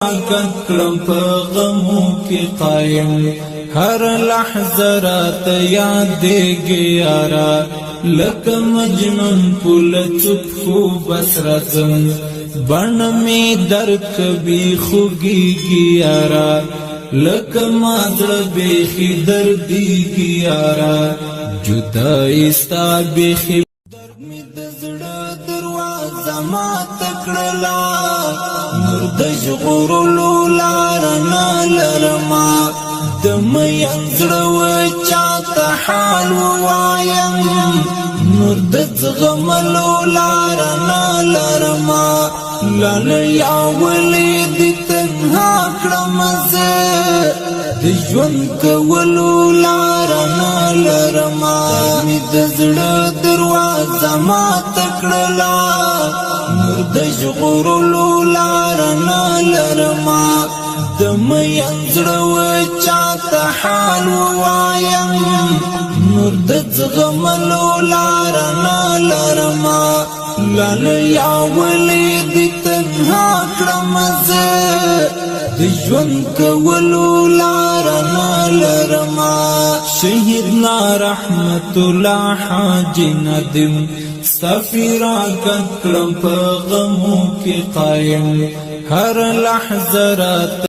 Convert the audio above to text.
کړم په غمو کې قایم هر لحظه رات یادېږي یارا لکه مجنون پل چپ خو بس راځم بڼ مې درکوي خوږېږي یارا لکه ما زړه بیخي دردېږي یارا جدایي ستا بیخي درد مې د زړه دروازه ماته کړله نور د ژغورلو لاره نه لرمه د مین زړه چاته حال ووایم نور د زغملو لاره نه لرمه لالیه ولې دې تنها کړمه زه د ژوند کولو لاره نه لرمه مې د زړه دروازه ماته کړله نور د ژغورلو لاره نه لرمه د مین زړه چاته حال ووایم نور د زغملو لاره نه لرمه لالیه ولې دې تنها کړمه زه د ژوند کولو لاره نه لرمه شهیدنا رحمت الله حاجي ندیم ستا فراقت کړم په غمو کې قایم هر لحظه رات